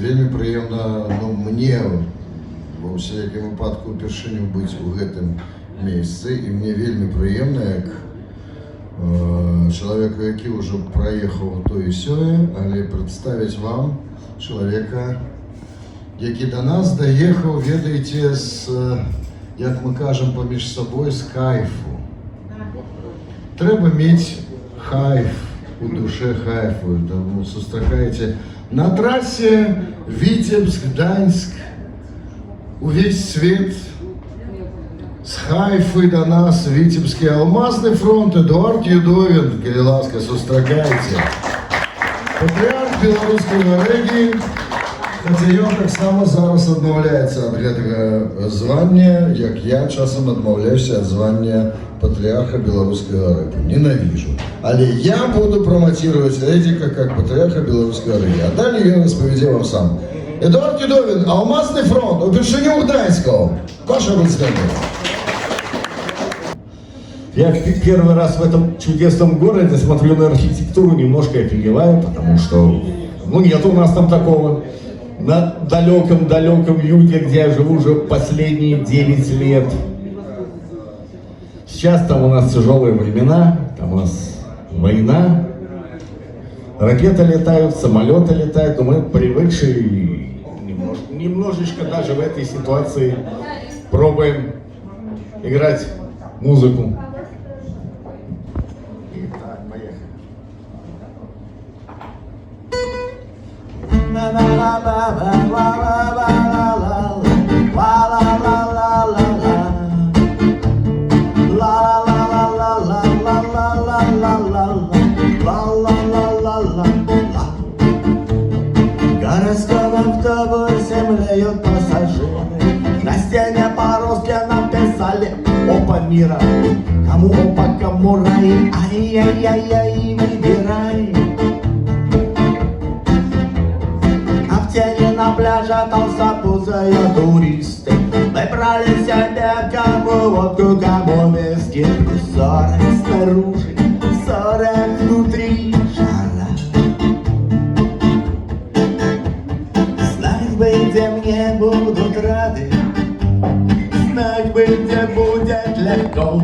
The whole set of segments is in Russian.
Вельмі прыемна мне ва ўсялякім выпадку упершыню быць у гэтым месцы, і мне вельмі прыемна, як чалавеку, які ўжо праехаў то і сёе, але прадставіць вам чалавека, які да нас даехаў, ведаеце, як мы кажам паміж сабой, з кайфу. Трэба мець хайф у душе, хайфу, таму сустракаеце на трассе Витебск-Гданьск увесь свет с хайфы до нас Витебский Алмазный фронт Эдуард Юдовин, калі ласка, сустракайце. Патрыарх беларускага рэгі, хаця ён таксама зараз адмаўляецца ад гэтага звання, як я часам адмаўляюся ад звання патриарха белорусского рэпа. Ненавижу. Але я буду промоцировать Эдика как патриарха белорусского рэпа. А далее я расповедаю вам сам. Эдуард Юдовин, Алмазный фронт, упершыню Гданьского. Ваша высказывание. Я первый раз в этом чудесном городе смотрю на архитектуру, немножко офигеваю, потому что, нет у нас там такого. На далеком юге, где я живу уже последние 9 лет. Сейчас там у нас тяжелые времена, там у нас война, ракеты летают, самолеты летают, но мы привыкшие и немножечко даже в этой ситуации пробуем играть музыку. Итак, поехали. Городском автобусе млеют пассажиры. На стене по-русски написали «Опа мира». Кому опа, кому рай, ай-яй-яй-яй, выбирай. А в тени на пляже толстопузые туристы выбрали себе кому водку, кому виски. 40 снаружи, 40 внутри жара. Знать бы, где мне будут рады, знать бы, где будет легко.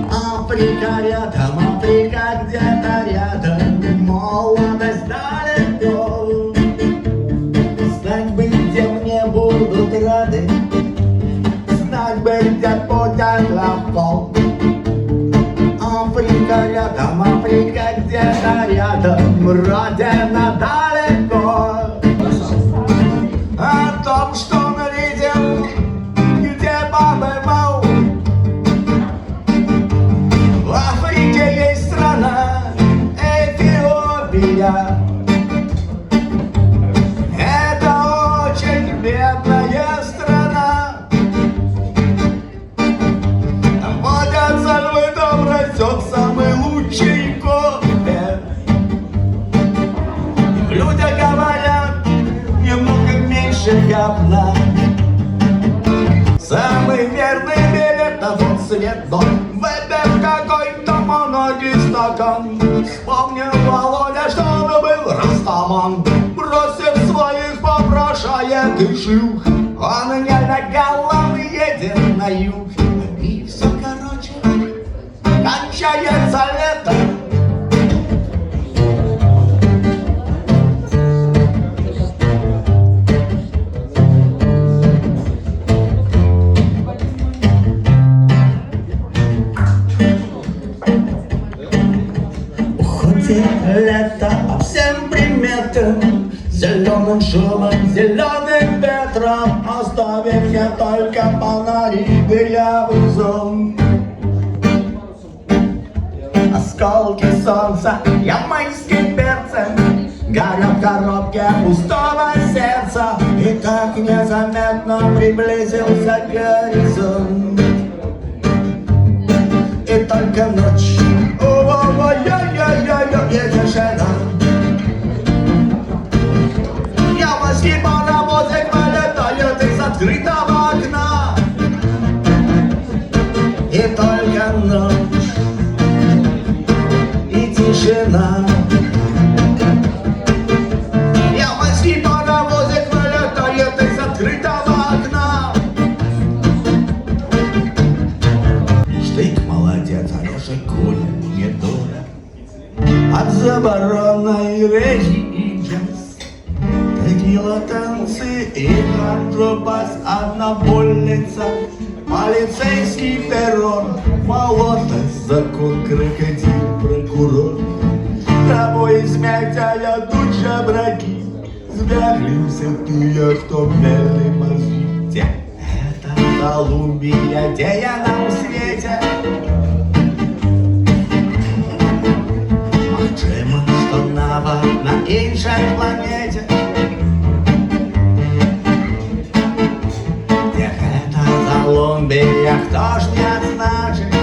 Африка рядом, Африка где-то рядом, молодость далеко. Знать бы, где мне будут рады, знать бы, где будет легко. Африка рядом, Африка где-то рядом, родина далеко. О том, что он видел, где побывал. В Африке есть страна Эфиопия. Это очень бедная страна. Там водятся львы, там растет самый лучший кофе. Люди говорят немного меньше говна. Самый верный билет на тот свет, но выпив какой-то моногий стакан, вспомнил Володя, что он был растаман. Бросив своих попрошаек и шлюх, он не доголан едет на юг. И все, короче, кончается лето. Лето по всем приметам, зеленым шумом, зеленым ветром, оставив мне только фонари дырявый зон. Осколки солнца, ямайским перцем, горят в коробке пустого сердца. И так незаметно приблизился горизонт. И только ночь, и тишина. Ямайский паровозик вылетает из открытого окна. И только ночь, и тишина. Ямайский Любила танцы и контрабас, однобольница, полицейский террор, болото, закон, крокодил, прокурор. Тобой измятая тут жабраки, сбеглимся ты, я хто белый мозги. Где это Колумбия, где я на свете? Можливо, що на іншій планеті. Де гэта Колумбія, хто ж не значить?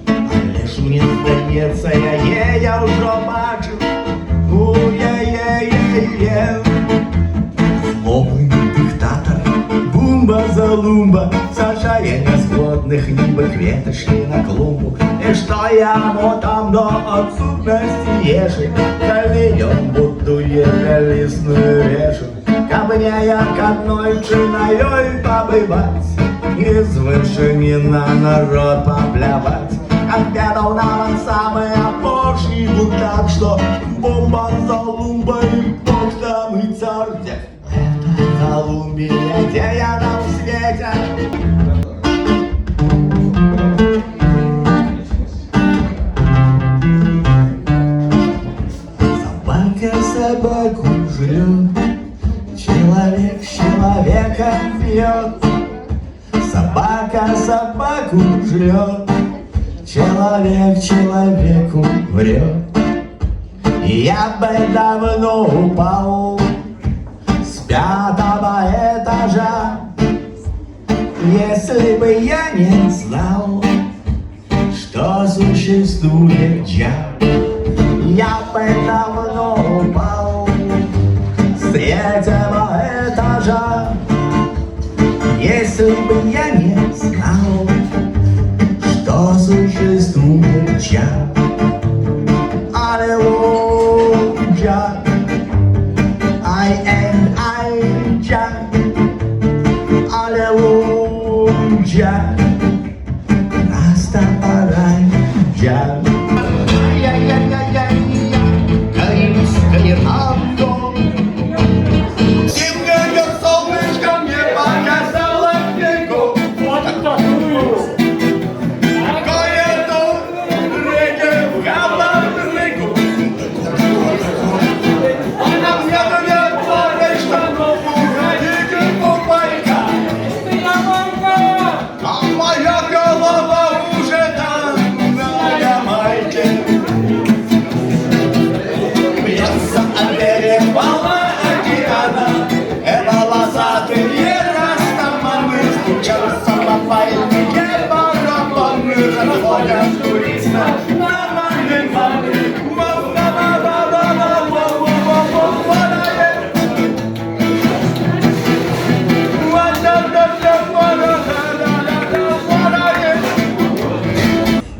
Але ж мені здається, я її вже бачив. Уе-е-е-е. Злобний диктатор, бумба-залумба, сажає незгодних, ніби квіточки на клумбу. І що йому там до отсутності єжі, коли он будує лісную вежу. Каб не як одной чиною побивать, із вершини на народ поплявать. Обедал нам самый опошний, вот так что бомба-залумба и бог там и царь. Это Колумбия, где я на свете? Собака собаку жрет, человек человека бьет. Собака собаку жрет, человек человеку врет. И я бы давно упал с 5-го этажа, если бы я не знал, что существует дьявол. Я бы давно упал с 3-го этажа, если бы я не знал, что существует дьявол. Аллилуйя, I and I, Аллилуйя, Растафарай, Карибское равно. Зимнее солнышко мне показало книгу.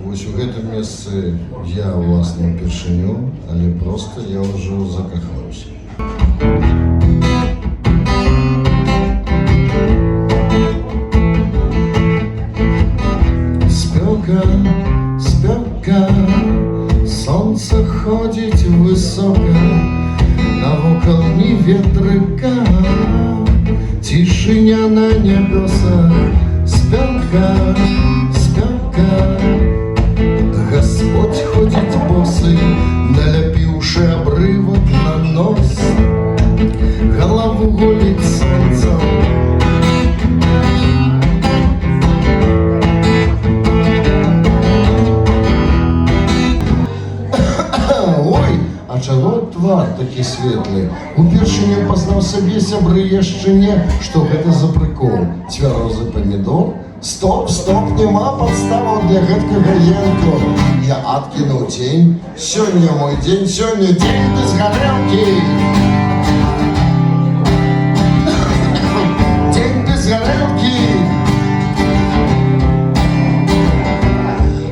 Вось у гэтым месцы я ўласна ўпершыню, але проста я ўжо закахаўся. Спёка, спёка, солнце ходить высоко, навокал ні ветрыка, тишиня на небесах. Спёка, спёка, Господь ходит босый, наляпивший обрывок на нос, голову голит солнцем. Ой, а чаго твар такі светлы? Упершыню пазнаў сабе, сябры, яшчэ не, што гэта за прыкол. Цвярозы памідор? Стоп, стоп, нема подставаў для гэткага енку. Я адкінуў тень. Сёння мой дзень, сёння дзень без гарэлкі. Дзень без гарэлкі.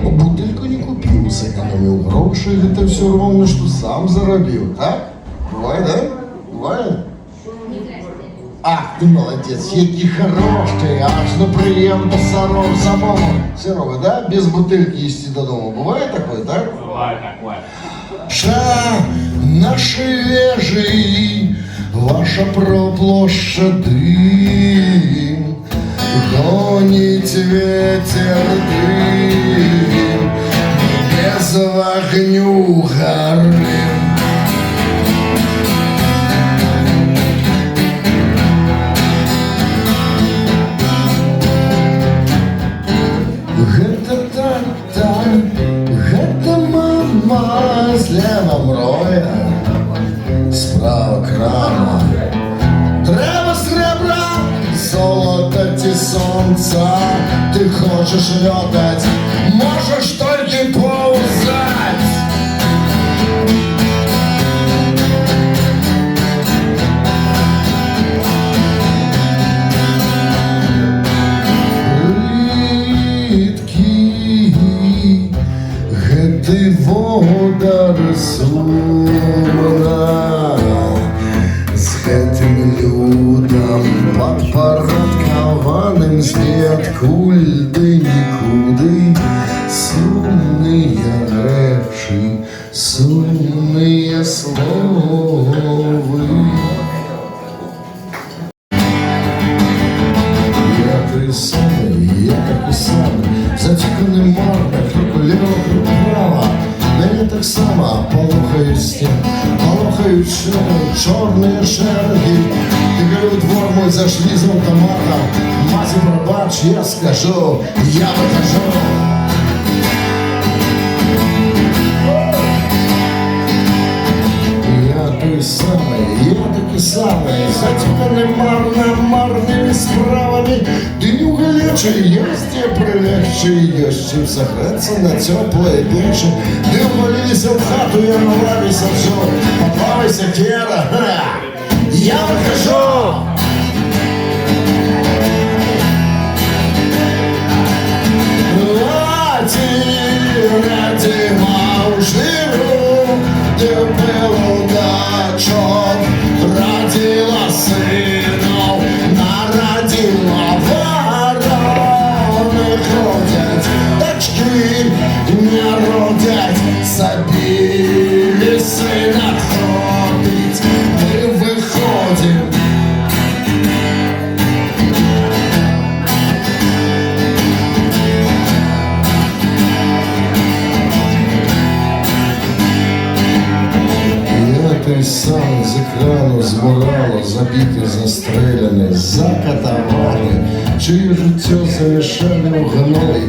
Бутыльку не купіў, сэканоміў грошы, гэта ўсё роўна, што сам зарабіў, так? Бывае, да? Бывае? Ах, ты молодец, який хороший, аж ну приємно самому. Серова, да? Без бутылки идти до дома. Бывает такое, да? Бывает такое. Шагни Наші вежі, ваша проплощадь, гонить ветер дым, без огню горим. Гэта тата, гэта мама, злева мроя, справа крама. Треба сребра, золото ці сонца. Ти хочеш льотать, можеш тільки повзать. Гэты водар сумна, з гэтым людам падпарадкаваным зведкуль ды нікуды. Сумныя рэчы, сумныя словы. Я той самый, я такой самый, заціканий марка, крок лево, крок право. Мене так само полохають стін, полохають шери, чорні шерги. Ти говорю, двор мой зашли з автоматом. Мазі, пробач, я скажу, я вихожу. Я той самий, я такий самий, затіканий марними справами. Дню галечий, есть где прилегче, есть чем согреться на теплые печи. Ты увалились в хату, я на лаве сажу. Поплавайся, Кера, ха! Я выхожу! Ради маужиру, ты был удачок, родила сынов, народила вороны, ходят дочки, не родят, забили сына ходить, мы выходим. Той сам з екрану, з муралу, забитий, застреляний, закатований, чиє життя замішали у гной.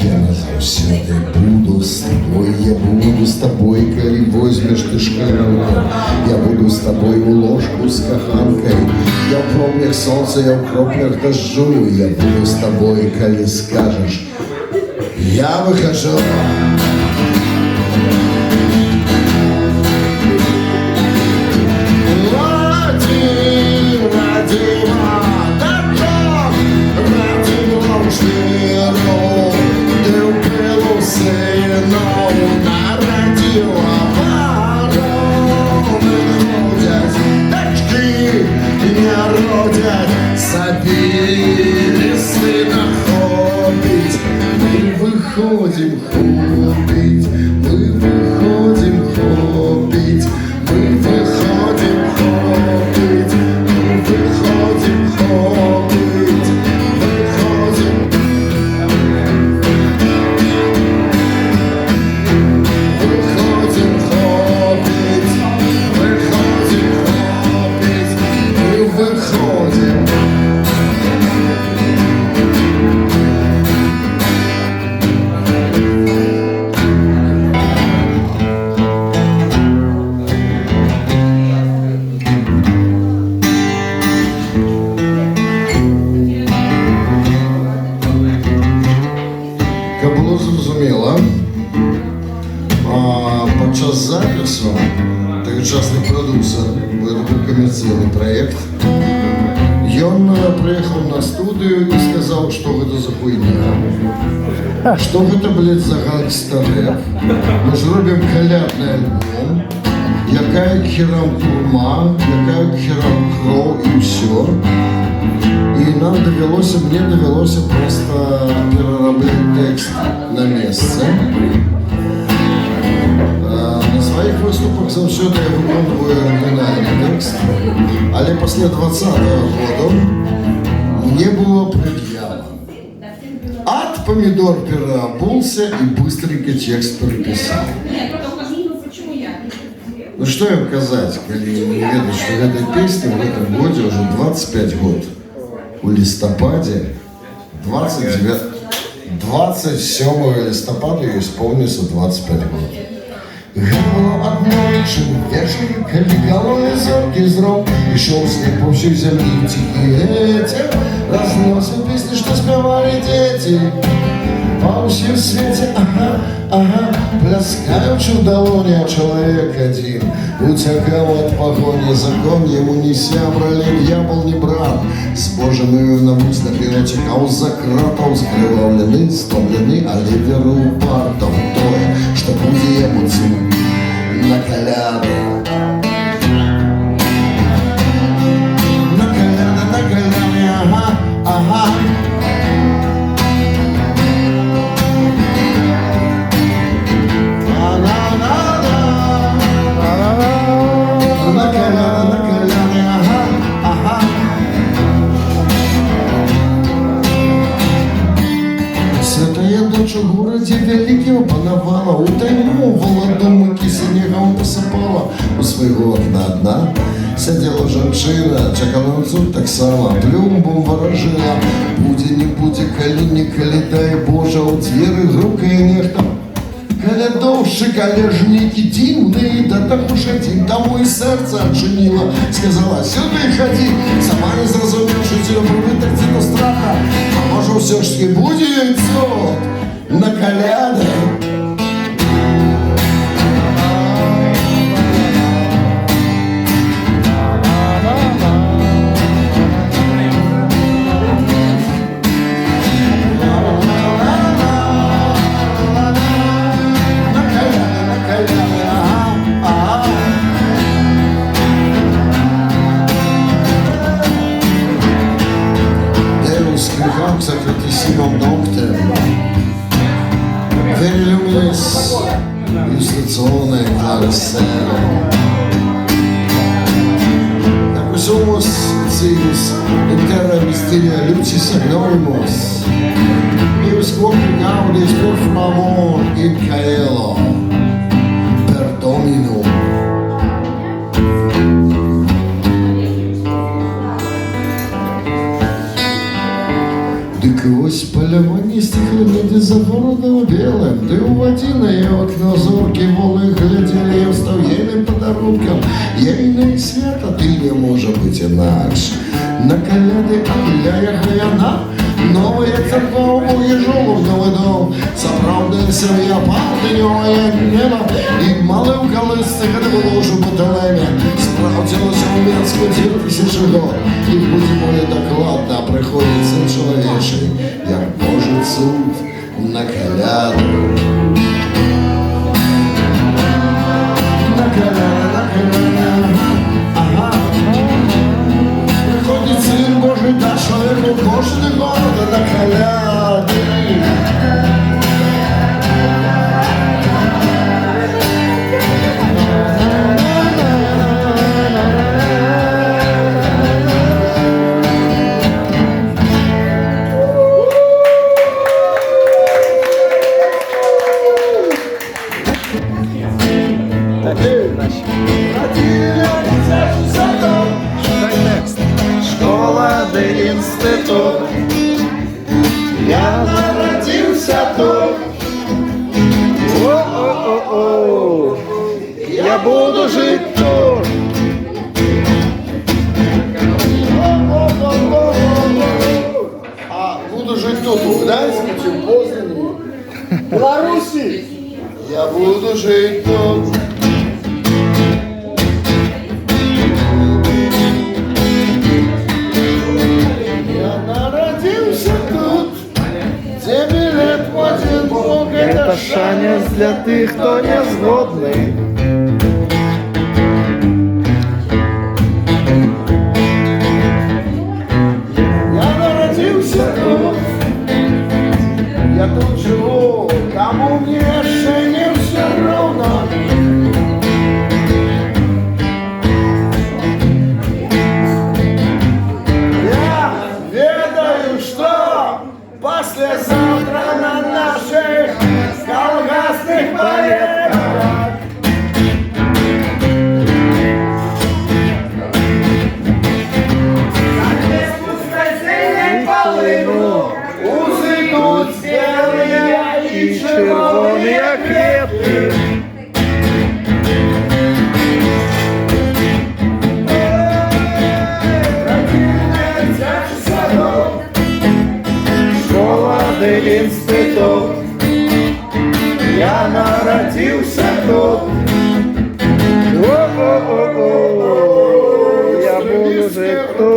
Я назавсюди буду з тобою, я буду з тобою, коли возьмеш ти шкаринку. Я буду з тобою у ложку з каханкою. Я в промнях сонця, я в кроплях дождю. Я буду з тобою, коли скажеш, я вихожу. Забили сына хоббить, мы выходим хоббить, мы выходим хоббить, мы выходим хоббить, мы выходим хоббить, выходим. Выходим хоббить, выходим хоббить, мы выходим. Як було зрозуміло, подчас запису тогочасний продюсер виробив комерційний проєкт. Ён приїхав на студію і сказав, що це за хуйня. Що це, блядь, за гангстер-рэп? Ми ж робимо колядний альбом. Яка к херам турма, яка к херам кров і все. И нам довелося, мне довелося просто переработать текст на месте. сваіх выступах заўсёды я выконваю арыгінальны тэкст, але пасля 20-го года мне было предъява. Ад помидор переобулся и быстренько текст переписал. Ну что им сказать, коли не ведать, что в этой песне в этом годе уже 25 год. У листопаде 27 листопада ей исполнится 25 год. Грало однойчы вечер, коли голой зоркий зрок, и шел снег по всей земле тихий ветер, разносил песни, что спевали дети. По всем свете, ага, ага, пляскаючи в долоні, а чоловік один утекал от погони, закон ему не сябра, я был не брат, с Божьим на устах и утекал за кратов, скривавленный, стомленный, але веру упартом той, что будет ему цену на коляды. На коляды, ага, ага. Святая дочь у городе великого пановала, утаймовала думки, снегом посыпала. У своего окна одна сидела женщина, чакала цуд так само, плюмбом ворожила. Буде не буде, коли не коли, дай Боже, у двери грукає нехто. Калядовши, калежники дивные, да так уж один, тому и сердце отчинило. Сказала, сюда ходи, сама не зразумевши тебе привиток до страха. А може все ж таки буде яйцо на коляды? Закрытым ногтем перелюмились иллюстрационные карусели. Как usamos decimos entera misteria lucis anonymous e os complicados por favor in caelo per domino. Ось полевані стихли за городом белым, ты уводи на ее окно зорки волы глядели, я встал ейным подарунком, ейный свет, а ты не может быть иначе. На коляды обляя хаяна, новая церква уезжала в новый дом, заправдався я палденьовое небо, и малым колысцы, когда было уже баталемя, справдилось у Менську 2000 год, и буде более докладно приходит сын человечий, як Божий суд на коляду. На коляду, ага. Приходит сын Божий, да человеку кожаный города на коляду. Школа де інститут, я народився тут. О-о-о-о, я буду жить тут. А буду жить тут, в Гданьске, чи в Познані, в Беларуси. Я буду жить тут. Я народился тут, 9 лет в один Бог, Это шанец для тих, хто не згодний. Я народился тут, я тут живу, кому мне еще не все равно. тут, я народился тут. Я буду жить тут.